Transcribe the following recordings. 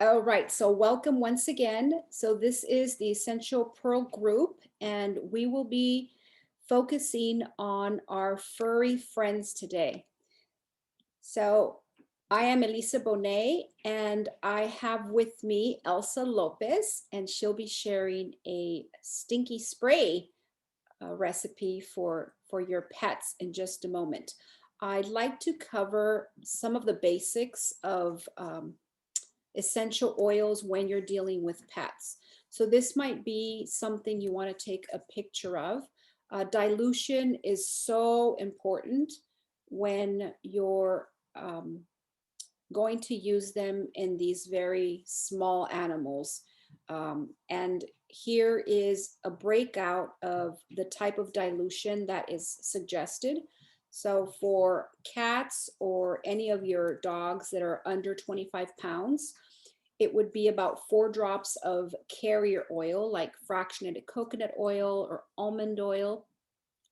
All right, so welcome once again. So this is the Essential Pearl group, and we will be focusing on our furry friends today. So I am Elisa Bonet, and I have with me Elsa Lopez, and she'll be sharing a stinky spray recipe for your pets in just a moment. I'd like to cover some of the basics of essential oils when you're dealing with pets. So this might be something you want to take a picture of. Dilution is so important when you're going to use them in these very small animals. And here is a breakout of the type of dilution that is suggested. So for cats or any of your dogs that are under 25 pounds, it would be about 4 drops of carrier oil, like fractionated coconut oil or almond oil,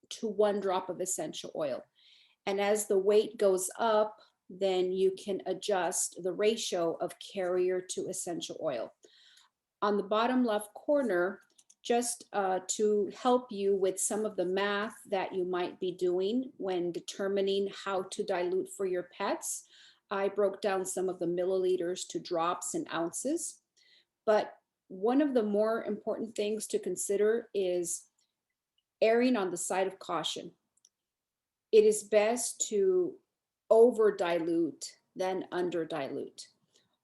to 1 drop of essential oil. And as the weight goes up, then you can adjust the ratio of carrier to essential oil. On the bottom left corner, just to help you with some of the math that you might be doing when determining how to dilute for your pets, I broke down some of the milliliters to drops and ounces. But one of the more important things to consider is erring on the side of caution. It is best to over dilute than under dilute.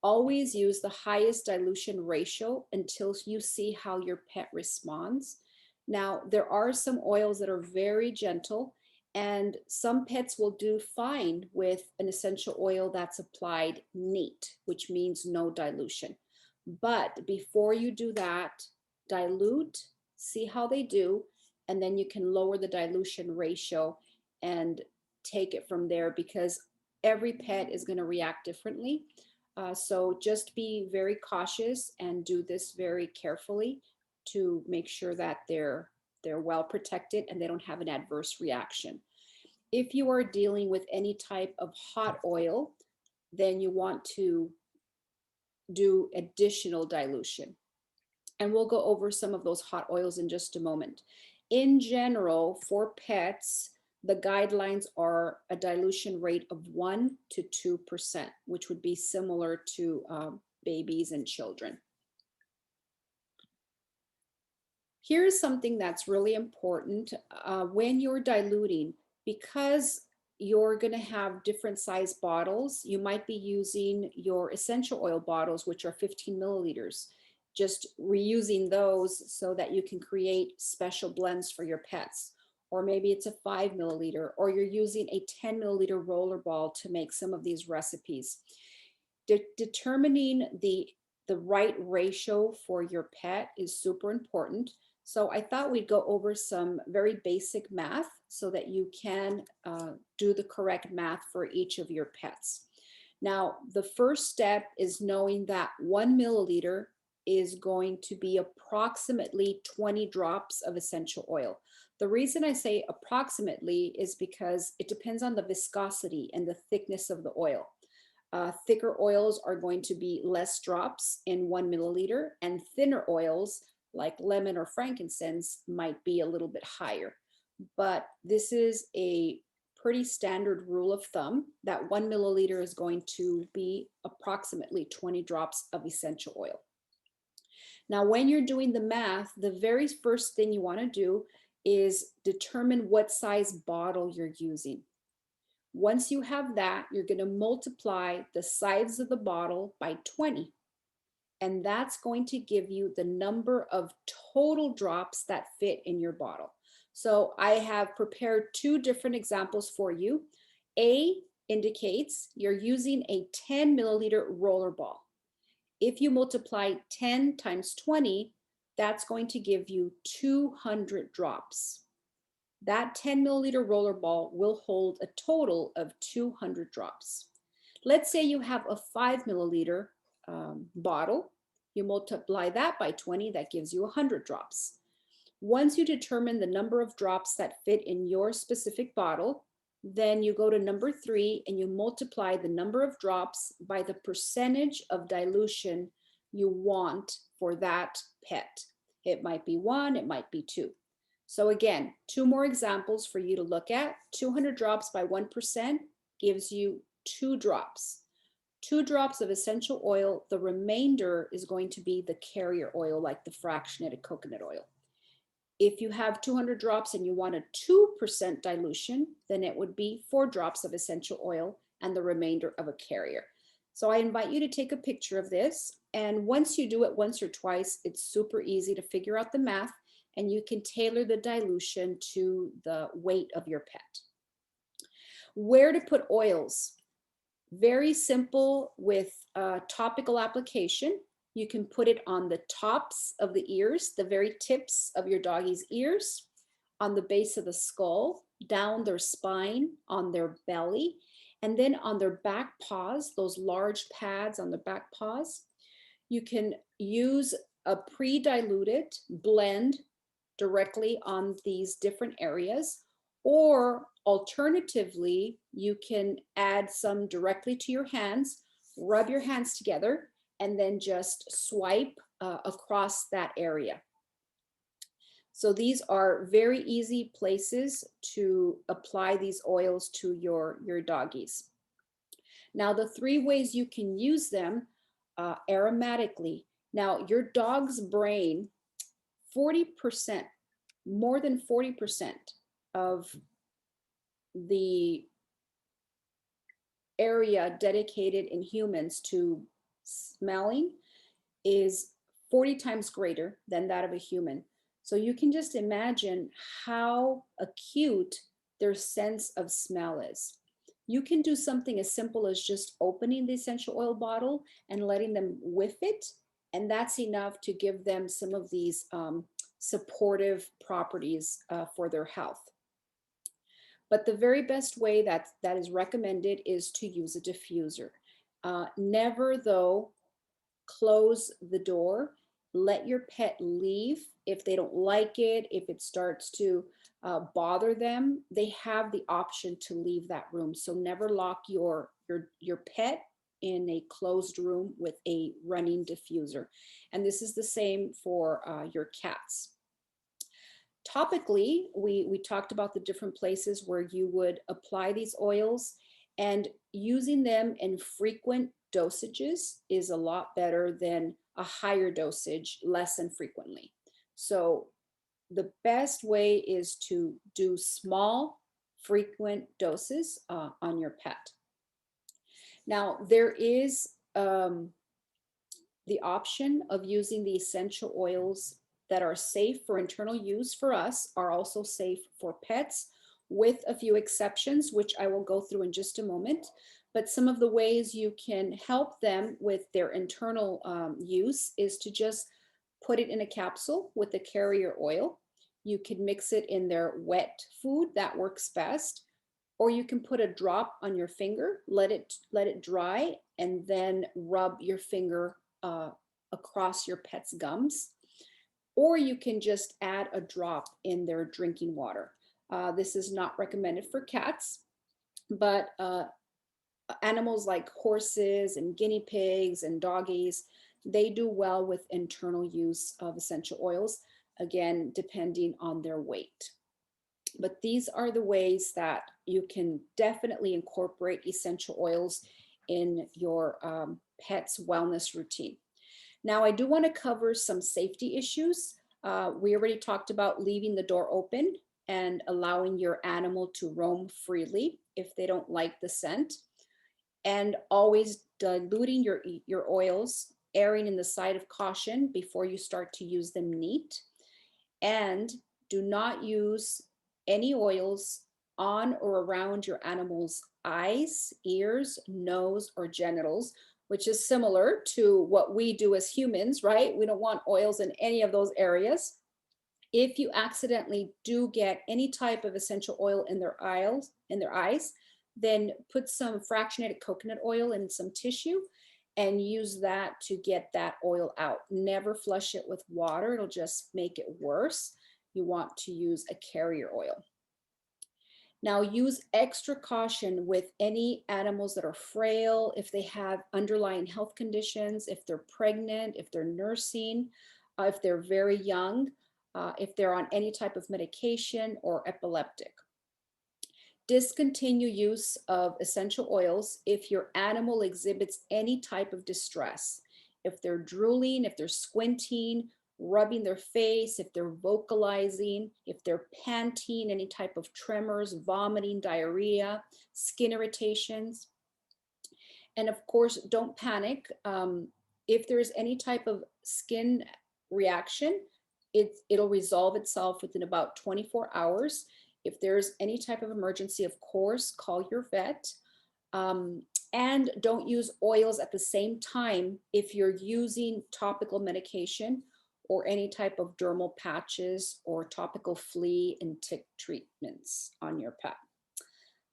Always use the highest dilution ratio until you see how your pet responds. Now, there are some oils that are very gentle, and some pets will do fine with an essential oil that's applied neat, which means no dilution. But before you do that, dilute, see how they do, and then you can lower the dilution ratio and take it from there because every pet is going to react differently. So just be very cautious and do this very carefully to make sure that they're well protected and they don't have an adverse reaction. If you are dealing with any type of hot oil, then you want to do additional dilution. And we'll go over some of those hot oils in just a moment. In general, for pets, the guidelines are a dilution rate of 1 to 2%, which would be similar to babies and children. Here's something that's really important when you're diluting, because you're going to have different size bottles. You might be using your essential oil bottles, which are 15 milliliters, just reusing those so that you can create special blends for your pets. Or maybe it's a 5 milliliter, or you're using a 10 milliliter roller ball to make some of these recipes. Determining the right ratio for your pet is super important. So I thought we'd go over some very basic math so that you can do the correct math for each of your pets. Now, the first step is knowing that 1 milliliter is going to be approximately 20 drops of essential oil. The reason I say approximately is because it depends on the viscosity and the thickness of the oil. Thicker oils are going to be less drops in 1 milliliter, and thinner oils like lemon or frankincense might be a little bit higher. But this is a pretty standard rule of thumb that 1 milliliter is going to be approximately 20 drops of essential oil. Now, when you're doing the math, the very first thing you want to do is determine what size bottle you're using. Once you have that, you're going to multiply the size of the bottle by 20. And that's going to give you the number of total drops that fit in your bottle. So I have prepared 2 different examples for you. A indicates you're using a 10 milliliter roller ball. If you multiply 10 times 20, that's going to give you 200 drops. That 10 milliliter roller ball will hold a total of 200 drops. Let's say you have a 5 milliliter bottle. You multiply that by 20, that gives you 100 drops. Once you determine the number of drops that fit in your specific bottle, then you go to number 3 and you multiply the number of drops by the percentage of dilution you want for that pet. It might be 1, it might be 2. So again, 2 more examples for you to look at. 200 drops by 1% gives you 2 drops. 2 drops of essential oil. The remainder is going to be the carrier oil, like the fractionated coconut oil. If you have 200 drops and you want a 2% dilution, then it would be 4 drops of essential oil and the remainder of a carrier. So I invite you to take a picture of this. And once you do it once or twice, it's super easy to figure out the math, and you can tailor the dilution to the weight of your pet. Where to put oils? Very simple with topical application. You can put it on the tops of the ears, the very tips of your doggy's ears, on the base of the skull, down their spine, on their belly, and then on their back paws, those large pads on the back paws. You can use a pre-diluted blend directly on these different areas, or alternatively, you can add some directly to your hands, rub your hands together, and then just swipe across that area. So these are very easy places to apply these oils to your doggies. Now, the 3 ways you can use them aromatically. Now, your dog's brain, 40%, more than 40% of the area dedicated in humans to smelling is 40 times greater than that of a human. So you can just imagine how acute their sense of smell is. You can do something as simple as just opening the essential oil bottle and letting them whiff it, and that's enough to give them some of these supportive properties for their health. But the very best way that is recommended is to use a diffuser. Never, though, close the door. Let your pet leave if they don't like it, if it starts to bother them. They have the option to leave that room. So never lock your pet in a closed room with a running diffuser. And this is the same for your cats. Topically, we talked about the different places where you would apply these oils, and using them in frequent dosages is a lot better than a higher dosage less and frequently. So the best way is to do small, frequent doses on your pet. Now, there is the option of using the essential oils that are safe for internal use for us are also safe for pets, with a few exceptions, which I will go through in just a moment. But some of the ways you can help them with their internal use is to just put it in a capsule with the carrier oil. You can mix it in their wet food, that works best. Or you can put a drop on your finger, let it dry, and then rub your finger across your pet's gums. Or you can just add a drop in their drinking water. This is not recommended for cats, but animals like horses and guinea pigs and doggies, they do well with internal use of essential oils, again, depending on their weight. But these are the ways that you can definitely incorporate essential oils in your pet's wellness routine. Now, I do want to cover some safety issues. We already talked about leaving the door open and allowing your animal to roam freely if they don't like the scent, and always diluting your oils, erring in the side of caution before you start to use them neat. And do not use any oils on or around your animal's eyes, ears, nose, or genitals, which is similar to what we do as humans, right? We don't want oils in any of those areas. If you accidentally do get any type of essential oil in their eyes, then put some fractionated coconut oil in some tissue and use that to get that oil out. Never flush it with water. It'll just make it worse. You want to use a carrier oil. Now use extra caution with any animals that are frail, if they have underlying health conditions, if they're pregnant, if they're nursing, if they're very young, if they're on any type of medication or epileptic. Discontinue use of essential oils if your animal exhibits any type of distress. If they're drooling, if they're squinting, rubbing their face, if they're vocalizing, if they're panting, any type of tremors, vomiting, diarrhea, skin irritations. And of course, don't panic. If there's any type of skin reaction, it'll resolve itself within about 24 hours. If there's any type of emergency, of course, call your vet. Um, and don't use oils at the same time if you're using topical medication or any type of dermal patches or topical flea and tick treatments on your pet.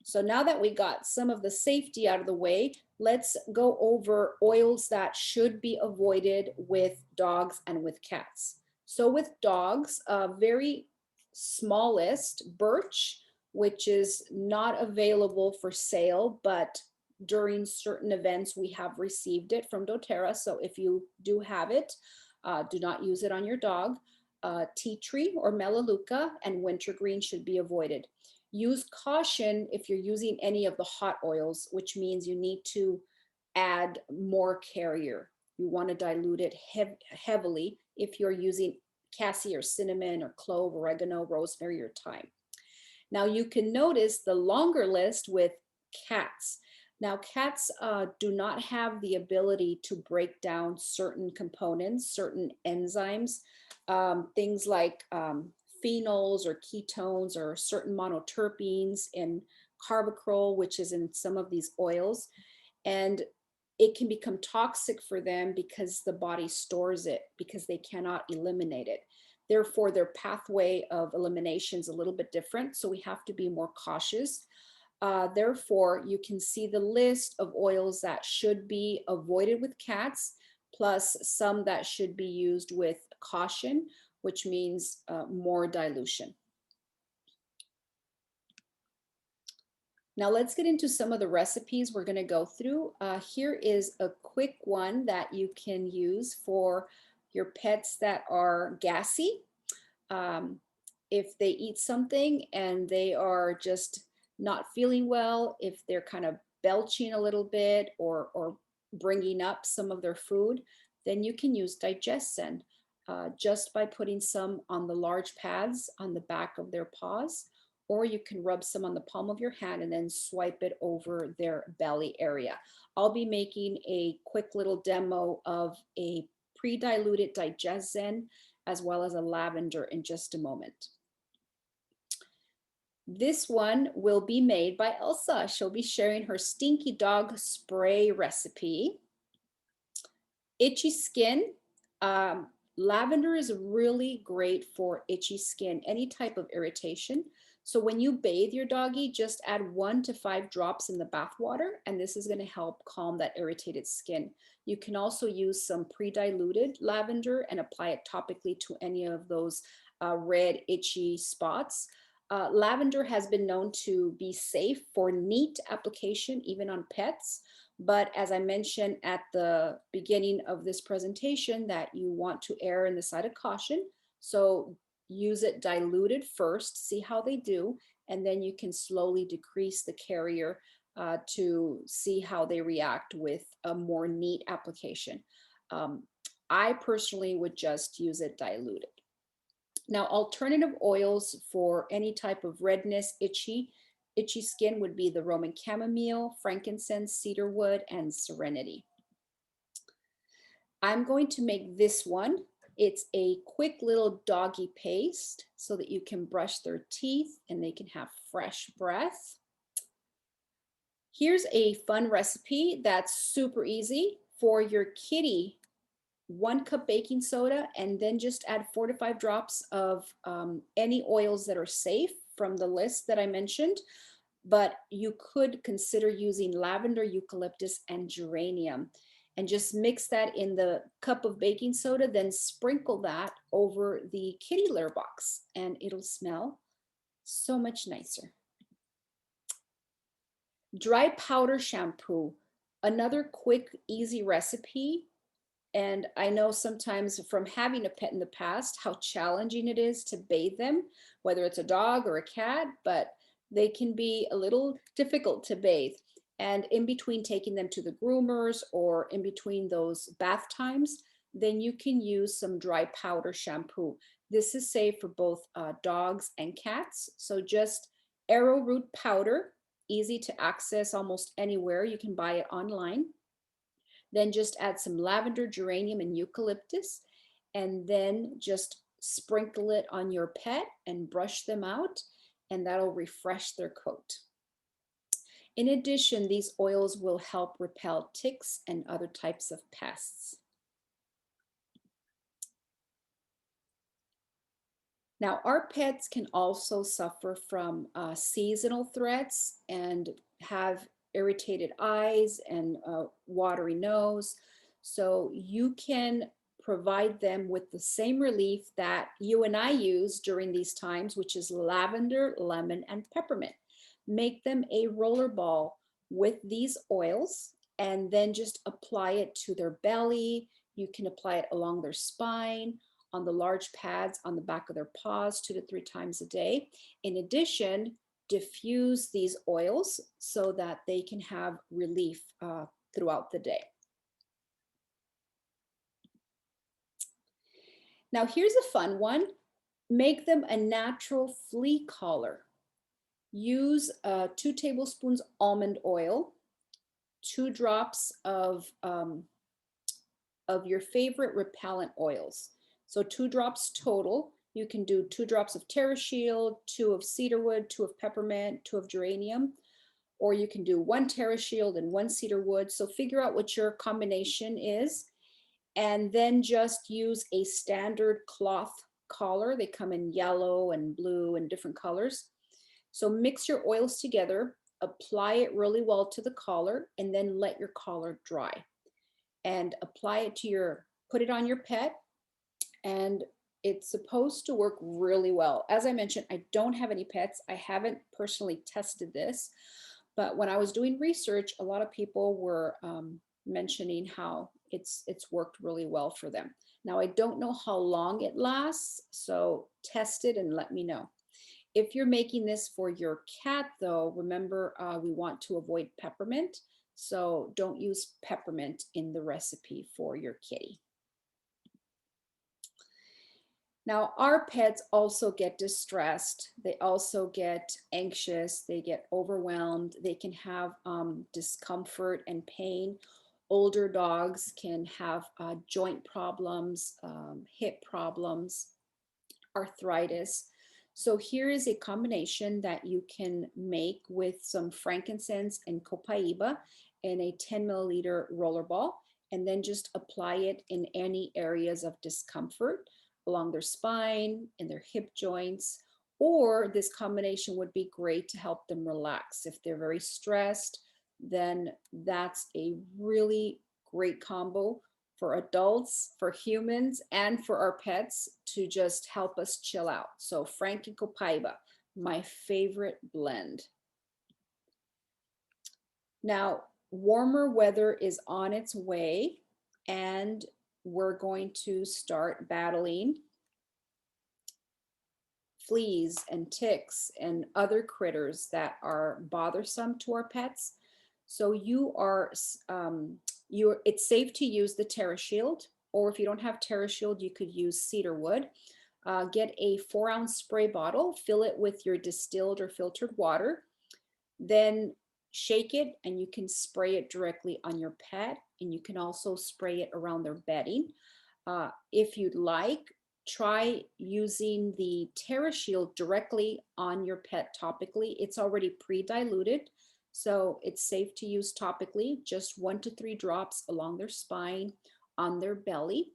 So now that we got some of the safety out of the way, let's go over oils that should be avoided with dogs and with cats. So with dogs, very smallest, birch, which is not available for sale, but during certain events we have received it from doTERRA. So if you do have it, do not use it on your dog. Tea tree or melaleuca and wintergreen should be avoided. Use caution if you're using any of the hot oils, which means you need to add more carrier. You want to dilute it heavily if you're using cassie or cinnamon or clove, oregano, rosemary, or thyme. Now you can notice the longer list with cats. Now cats do not have the ability to break down certain components, certain enzymes, things like phenols or ketones or certain monoterpenes and carbacrol, which is in some of these oils. And it can become toxic for them because the body stores it because they cannot eliminate it. Therefore, their pathway of elimination is a little bit different. So we have to be more cautious. Therefore, you can see the list of oils that should be avoided with cats, plus some that should be used with caution, which means more dilution. Now let's get into some of the recipes we're going to go through. Here is a quick one that you can use for your pets that are gassy. If they eat something and they are just not feeling well, if they're kind of belching a little bit or bringing up some of their food, then you can use Digestin just by putting some on the large pads on the back of their paws, or you can rub some on the palm of your hand and then swipe it over their belly area. I'll be making a quick little demo of a pre-diluted Digestin as well as a lavender in just a moment. This one will be made by Elsa. She'll be sharing her Stinky Dog Spray recipe. Itchy skin. Lavender is really great for itchy skin, any type of irritation. So when you bathe your doggy, just add 1 to 5 drops in the bath water, and this is going to help calm that irritated skin. You can also use some pre-diluted lavender and apply it topically to any of those red itchy spots. Lavender has been known to be safe for neat application, even on pets. But as I mentioned at the beginning of this presentation, that you want to err in the side of caution. So use it diluted first, see how they do, and then you can slowly decrease the carrier to see how they react with a more neat application. I personally would just use it diluted. Now, alternative oils for any type of redness, itchy skin would be the Roman chamomile, frankincense, cedarwood, and serenity. I'm going to make this one. It's a quick little doggy paste so that you can brush their teeth and they can have fresh breath. Here's a fun recipe that's super easy for your kitty. 1 cup baking soda, and then just add 4 to 5 drops of any oils that are safe from the list that I mentioned. But you could consider using lavender, eucalyptus, and geranium. And just mix that in the cup of baking soda, then sprinkle that over the kitty litter box, and it'll smell so much nicer. Dry powder shampoo, another quick, easy recipe. And I know sometimes from having a pet in the past how challenging it is to bathe them, whether it's a dog or a cat, but they can be a little difficult to bathe. And in between taking them to the groomers or in between those bath times, then you can use some dry powder shampoo. This is safe for both dogs and cats. So just arrowroot powder, easy to access almost anywhere. You can buy it online. Then just add some lavender, geranium, and eucalyptus, and then just sprinkle it on your pet and brush them out, and that'll refresh their coat. In addition, these oils will help repel ticks and other types of pests. Now, our pets can also suffer from seasonal threats and have irritated eyes and watery nose. So you can provide them with the same relief that you and I use during these times, which is lavender, lemon, and peppermint. Make them a roller ball with these oils and then just apply it to their belly. You can apply it along their spine, on the large pads on the back of their paws 2 to 3 times a day. In addition, diffuse these oils so that they can have relief throughout the day. Now here's a fun one. Make them a natural flea collar. Use 2 tablespoons almond oil, 2 drops of your favorite repellent oils. So 2 drops total. You can do 2 drops of TerraShield, 2 of cedarwood, 2 of peppermint, 2 of geranium, or you can do 1 TerraShield and 1 cedarwood. So figure out what your combination is, and then just use a standard cloth collar. They come in yellow and blue and different colors. So mix your oils together, apply it really well to the collar, and then let your collar dry. And apply it to put it on your pet, and it's supposed to work really well. As I mentioned, I don't have any pets. I haven't personally tested this, but when I was doing research, a lot of people were mentioning how it's worked really well for them. Now, I don't know how long it lasts, so test it and let me know. If you're making this for your cat, though, remember we want to avoid peppermint, so don't use peppermint in the recipe for your kitty. Now, our pets also get distressed. They also get anxious. They get overwhelmed. They can have discomfort and pain. Older dogs can have joint problems, hip problems, arthritis. So here is a combination that you can make with some frankincense and copaiba in a 10 milliliter roller ball, and then just apply it in any areas of discomfort along their spine and their hip joints. Or this combination would be great to help them relax. If they're very stressed, then that's a really great combo for adults, for humans, and for our pets to just help us chill out. So Frank and Copaiba, my favorite blend. Now, warmer weather is on its way, and we're going to start battling fleas and ticks and other critters that are bothersome to our pets. So it's safe to use the TerraShield, or if you don't have TerraShield, you could use cedarwood. Get a 4-ounce spray bottle, fill it with your distilled or filtered water, then shake it, and you can spray it directly on your pet, and you can also spray it around their bedding. If you'd like, try using the TerraShield directly on your pet topically. It's already pre-diluted, so it's safe to use topically, just 1 to 3 drops along their spine, on their belly.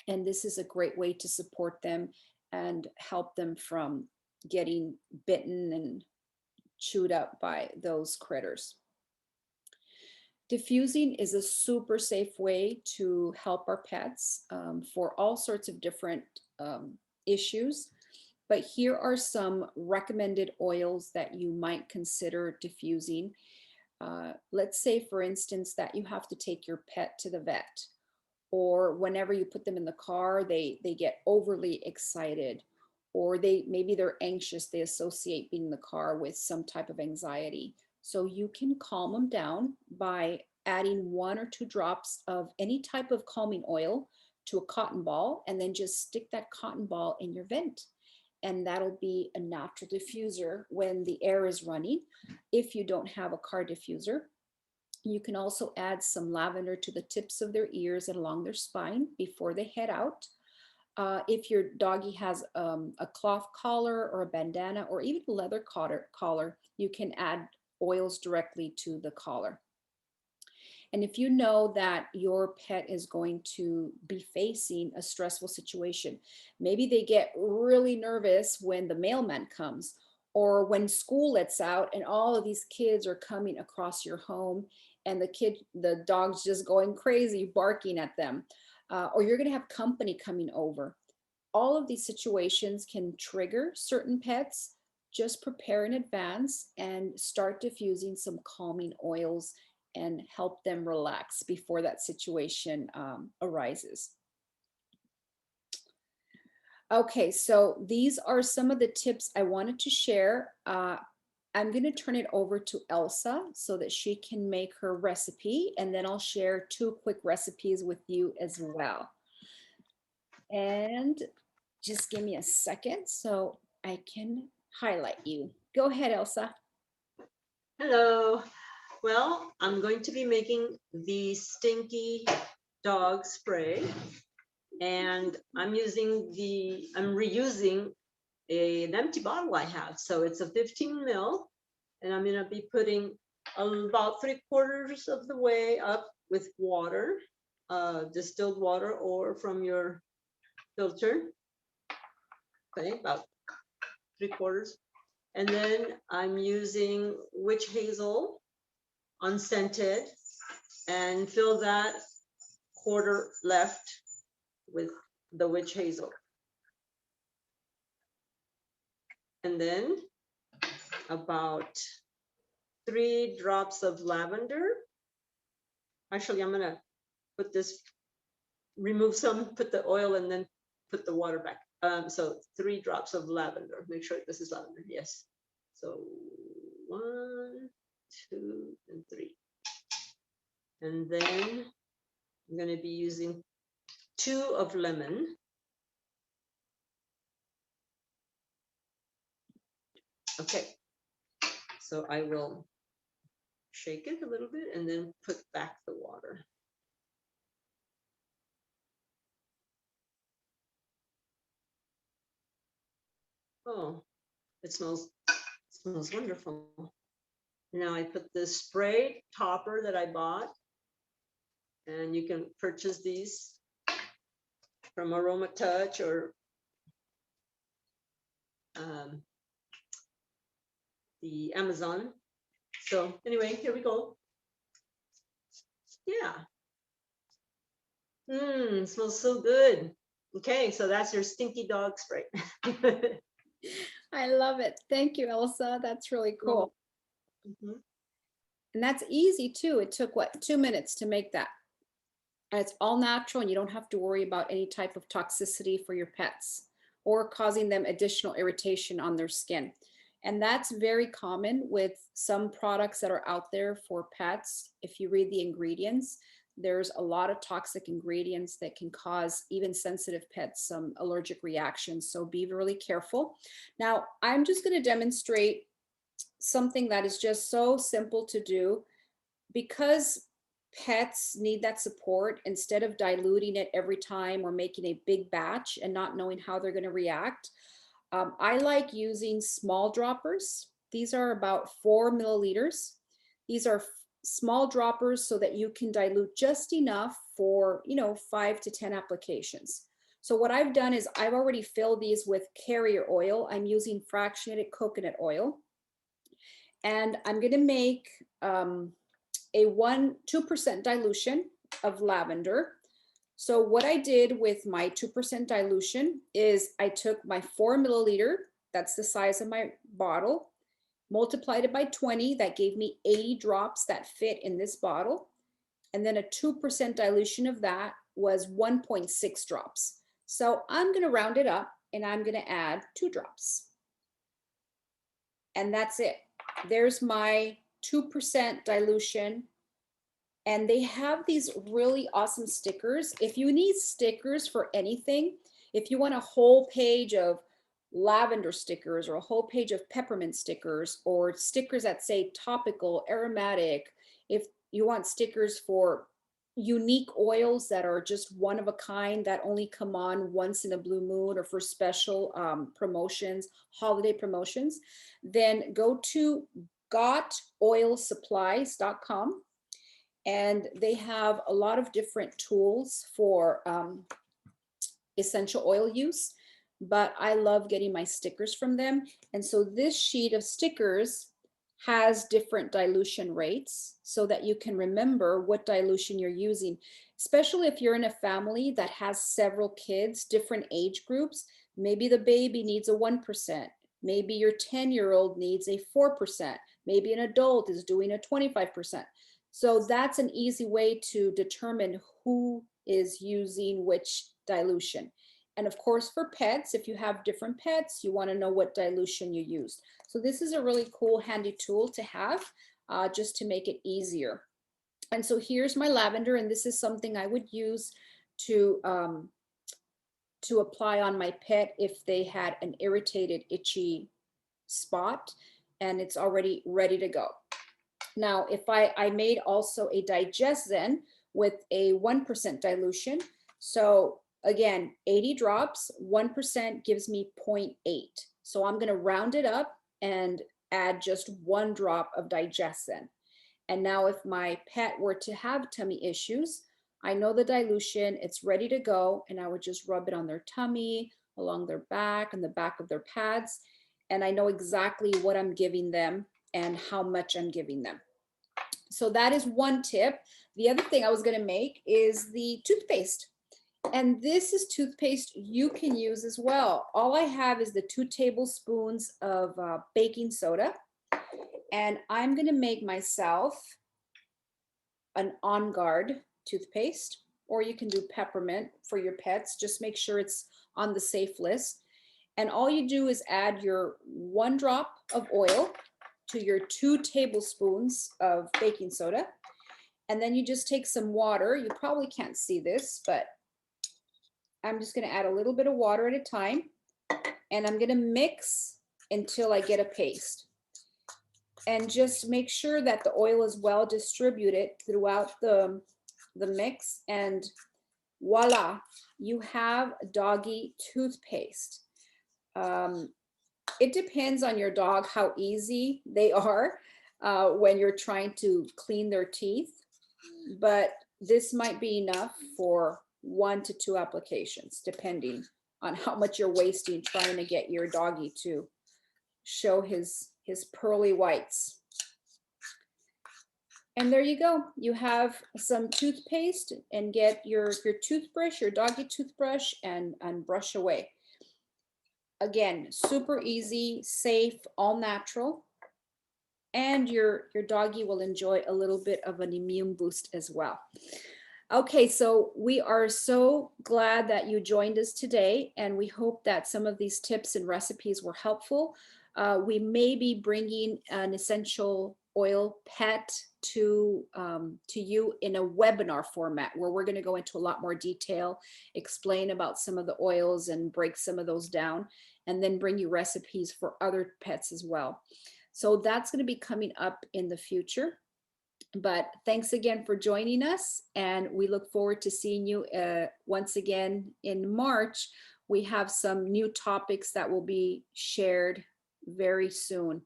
And this is a great way to support them and help them from getting bitten and chewed up by those critters. Diffusing is a super safe way to help our pets for all sorts of different issues. But here are some recommended oils that you might consider diffusing. let's say, for instance, that you have to take your pet to the vet, or whenever you put them in the car, they get overly excited, or maybe they're anxious. They associate being in the car with some type of anxiety. So you can calm them down by adding 1 or 2 drops of any type of calming oil to a cotton ball, and then just stick that cotton ball in your vent. And that'll be a natural diffuser when the air is running. If you don't have a car diffuser, you can also add some lavender to the tips of their ears and along their spine before they head out. If your doggy has a cloth collar or a bandana or even a leather collar, you can add oils directly to the collar. And if you know that your pet is going to be facing a stressful situation, maybe they get really nervous when the mailman comes, or when school lets out and all of these kids are coming across your home, and the dog's just going crazy, barking at them, or you're going to have company coming over. All of these situations can trigger certain pets. Just prepare in advance and start diffusing some calming oils and help them relax before that situation arises. Okay, so these are some of the tips I wanted to share. I'm going to turn it over to Elsa so that she can make her recipe, and then I'll share 2 quick recipes with you as well. And just give me a second so I can highlight you. Go ahead, Elsa. Hello. Well, I'm going to be making the Stinky Dog Spray, and I'm reusing an empty bottle I have. So it's a 15 ml, and I'm going to be putting about 3/4 of the way up with water, distilled water or from your filter. Okay, about 3/4. And then I'm using witch hazel unscented, and fill that 1/4 left with the witch hazel. And then about 3 drops of lavender. Actually, I'm gonna put this, remove some, put the oil, and then put the water back. So 3 drops of lavender. Make sure this is lavender. Yes. So 1, 2, and 3. And then I'm going to be using 2 of lemon. Okay. So I will shake it a little bit and then put back the water. Oh, it smells wonderful. Now I put this spray topper that I bought, and you can purchase these from Aroma Touch or the Amazon. So anyway, here we go. Yeah. It smells so good. Okay, so that's your Stinky Dog Spray. I love it. Thank you, Elsa. That's really cool. Mm-hmm. And that's easy too. It took, what, 2 minutes to make that. And it's all natural, and you don't have to worry about any type of toxicity for your pets or causing them additional irritation on their skin. And that's very common with some products that are out there for pets. If you read the ingredients, there's a lot of toxic ingredients that can cause even sensitive pets some allergic reactions. So be really careful. Now, I'm just going to demonstrate something that is just so simple to do, because pets need that support. Instead of diluting it every time or making a big batch and not knowing how they're going to react, I like using small droppers. These are about 4 milliliters. These are small droppers so that you can dilute just enough for, 5 to 10 applications. So what I've done is I've already filled these with carrier oil. I'm using fractionated coconut oil. And I'm going to make a 2% dilution of lavender. So what I did with my 2% dilution is I took my 4 milliliter, that's the size of my bottle, multiplied it by 20. That gave me 80 drops that fit in this bottle. And then a 2% dilution of that was 1.6 drops. So I'm going to round it up and I'm going to add 2 drops. And that's it. There's my 2% dilution. And they have these really awesome stickers. If you need stickers for anything, if you want a whole page of lavender stickers or a whole page of peppermint stickers or stickers that say topical, aromatic, if you want stickers for unique oils that are just one of a kind that only come on once in a blue moon or for special promotions, holiday promotions, then go to gotoilsupplies.com. And they have a lot of different tools for essential oil use, but I love getting my stickers from them. And so this sheet of stickers has different dilution rates so that you can remember what dilution you're using, especially if you're in a family that has several kids, different age groups. Maybe the baby needs a 1%. Maybe your 10-year-old needs a 4%. Maybe an adult is doing a 25%. So that's an easy way to determine who is using which dilution. And of course, for pets, if you have different pets, you want to know what dilution you used. So this is a really cool, handy tool to have just to make it easier. And so here's my lavender, and this is something I would use to apply on my pet if they had an irritated, itchy spot, and it's already ready to go. Now, if I made also a Digestion with a 1% dilution. So again, 80 drops, 1% gives me 0.8. So I'm going to round it up and add just 1 drop of Digestion. And now if my pet were to have tummy issues, I know the dilution, it's ready to go, and I would just rub it on their tummy, along their back, and the back of their pads. And I know exactly what I'm giving them and how much I'm giving them. So that is one tip. The other thing I was going to make is the toothpaste. And this is toothpaste you can use as well. All I have is the 2 tablespoons of baking soda. And I'm going to make myself an On Guard toothpaste, or you can do peppermint for your pets. Just make sure it's on the safe list. And all you do is add your 1 drop of oil to your 2 tablespoons of baking soda. And then you just take some water. You probably can't see this, but I'm just going to add a little bit of water at a time. And I'm going to mix until I get a paste. And just make sure that the oil is well distributed throughout the mix. And voila, you have doggy toothpaste. It depends on your dog how easy they are when you're trying to clean their teeth, but this might be enough for 1 to 2 applications, depending on how much you're wasting trying to get your doggy to show his pearly whites. And there you go. You have some toothpaste, and get your toothbrush, your doggy toothbrush, and brush away. Again, super easy, safe, all natural. And your doggy will enjoy a little bit of an immune boost as well. Okay, so we are so glad that you joined us today, and we hope that some of these tips and recipes were helpful. We may be bringing an essential oil pet to you in a webinar format, where we're going to go into a lot more detail, explain about some of the oils and break some of those down, and then bring you recipes for other pets as well. So that's going to be coming up in the future. But thanks again for joining us, and we look forward to seeing you once again in March. We have some new topics that will be shared very soon.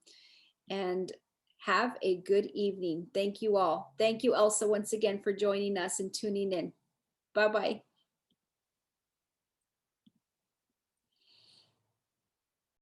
And have a good evening. Thank you all. Thank you, Elsa, once again for joining us and tuning in. Bye-bye.